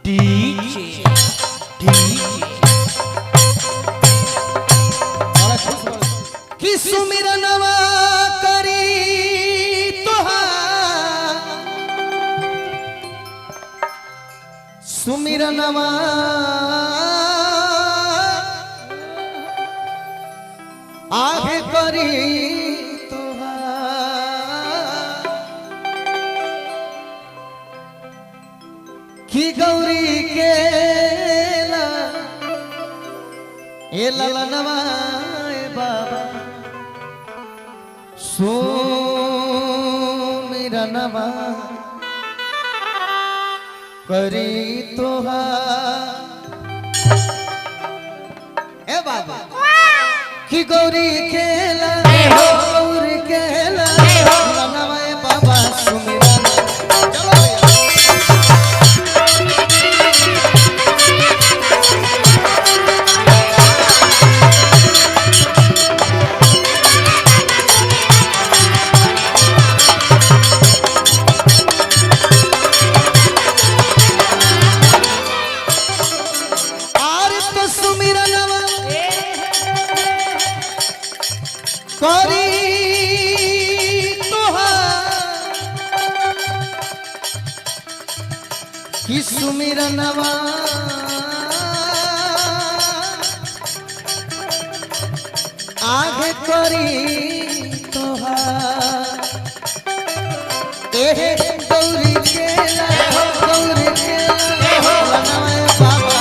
DJ DJ कि सुमिरनवा करी तोहार सुमिरनवा आगे करी तोहार कि गौरी के ए ललनवा बाबा सुमिरनवा करी तोहार ए बाबा कि गौरी खेला गौरी खेला ललनवा बाबा सुमिरनवा चलो करी तोहार कि सुमिरनवा आगे करी तोहार एहे गौरी केला गौरी केला ललनवा बाबा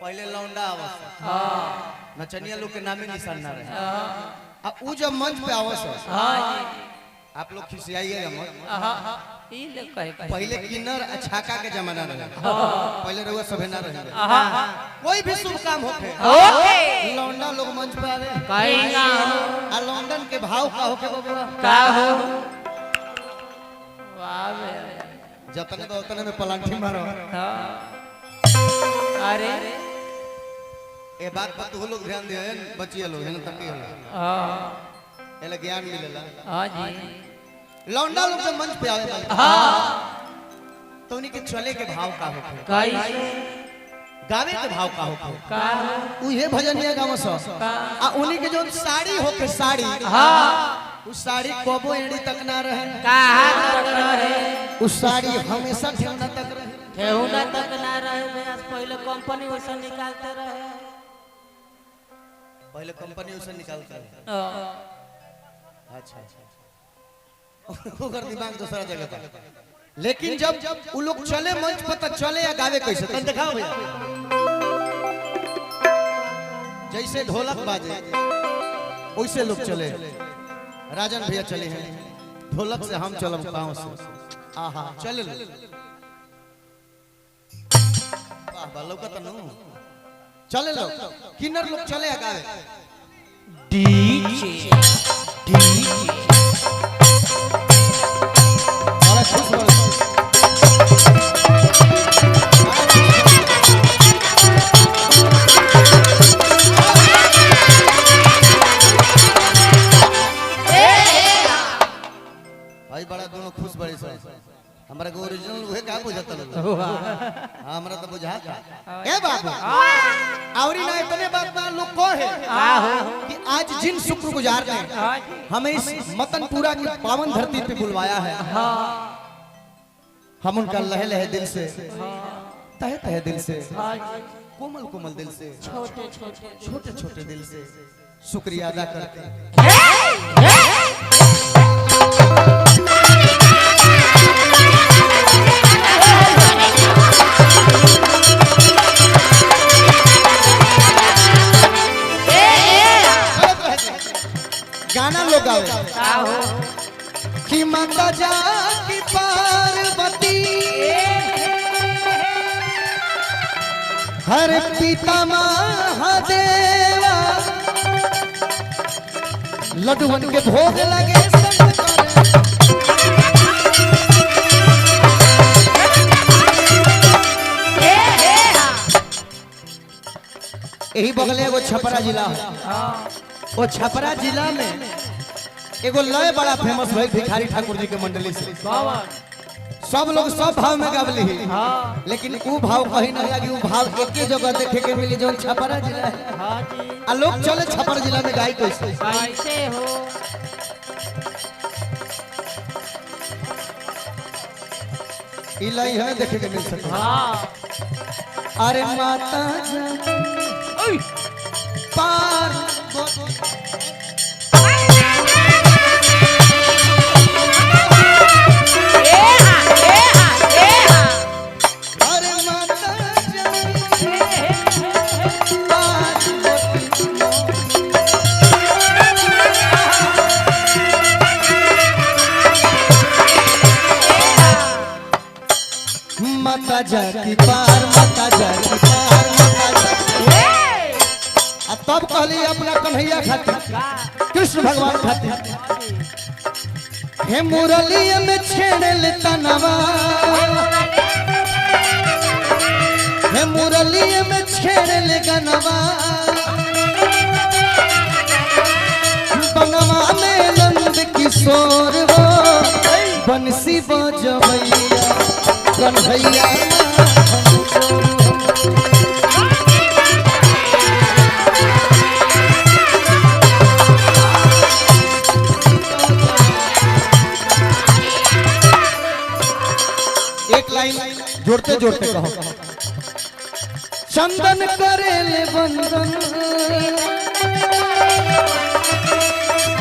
पहले लौंडा अवस्था नचनिया लोग के नामे निशान ना रहे अब उ जब मंच पे आवस आप लोग खिसियाइएगा मत पहले किन्नर छाका के जमाना रहे पहले रहुआ सभे ना रहे कोई भी शुभ काम होखे लौंडा लोग मंच पे आवे आ लौंडन के भाव का होके बबुआ का हो जतने तो उतने में पलांठी मारो अरे ए बात पर तू लोग ध्यान दे बचिए लोग है तकी होला एले ज्ञान मिलेला हां जी लौंडा लोग जब मंच पे आवे तो उन्हीं के चले के भाव का होखे कैसे गावे के भाव का होखे का उहे भजनिया गावो स आ उन्हीं के जो साड़ी होखे साड़ी हां उस साड़ी कोबो एड़ी तक ना रहे कहां तक रहे उस साड़ी हमेशा ठेवना तक रहे ठेहुना तक ना रहे पहले कंपनी वैसा निकालते रहे पहले कंपनी वैसा निकालते रहे अच्छा ओकर दिमाग दूसरा जगह पर लेकिन जब उ लोग चले मंच पर त चले या गावे कैसे तन दिखाओ भैया जैसे ढोलक बाजे वैसे लोग चले राजन भैया चले हैं ढोलक से हम चलम पांव से आहा चले लो वाह बालो का तनु चले लो किन्नर लोग चले या गावे डीजे डीजे बड़ा खुश हो भाई बड़ा दोनों खुश बड़े से हमरा के ओरिजिनल उहे का बुझाता लोग हमरा तो बुझाता ए बाबू औरी ना इतने बात ना लोग को है कि आज जिन शुक्रगुजार ने हमें इस मतनपुरा की पावन धरती पे बुलवाया है हम उनका लहे लहे दिल से हाँ तहे तहे दिल से हाँ जी कोमल कोमल दिल से छोटे छोटे छोटे छोटे दिल से शुक्रिया अदा करते हैं। गाना लोग गावे कि माता जा की पार्वती हर पिता महादेवा लड्डूवन के भोग लगे यही बगले एगो छपरा जिला है। वो छपरा जिला में एगो लय बड़ा फेमस भाई भिखारी ठाकुर जी के मंडली से सब लोग सब भाव में गावली है। हाँ लेकिन वो भाव कहीं नहीं लगी, वो भाव एक ही जगह देखे के मिली जो छपरा जिला है। हाँ जी आ लोग चले छपरा जिला में गाई कैसे कैसे हो इलाई है देखे के मिल सकता। हाँ अरे माता जा पार अरे माता जा माता जा की पार माता जा की पार माता जा तब कहली अपना कन्हैया खातिर कृष्ण भगवान खातिर हे मुरली में छेड़ल तनवा हे मुरली में छेड़ल गनवा बनवा में नंद किशोर हो बंसी बजवैया कन्हैया एक लाइन जोड़ते जोड़ते कहो चंदन करेले बंदन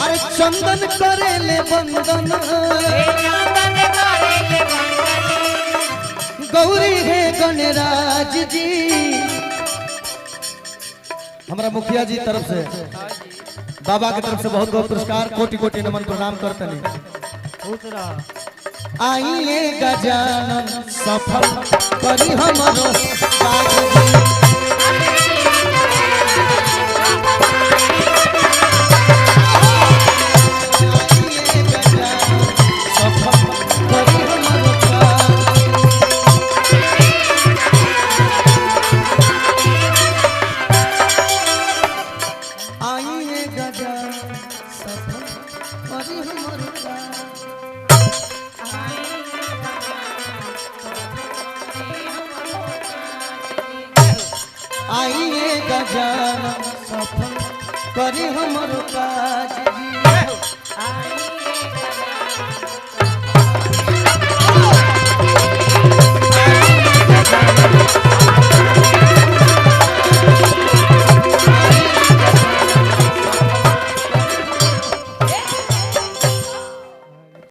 अरे चंदन करेले बंदन गौरी है गणराज जी हमारा मुखिया जी तरफ से बाबा की तरफ से बहुत बहुत पुरस्कार कोटि कोटि नमन प्रणाम करते हैं। खुश रह आइए गजानन सफल करी हमरो काज जी। आइए गजानन सफल करी हमरो काज। आइए गजानन सफल करी हमरो काज। आइए गजानन सफल करी हमरो काज जी।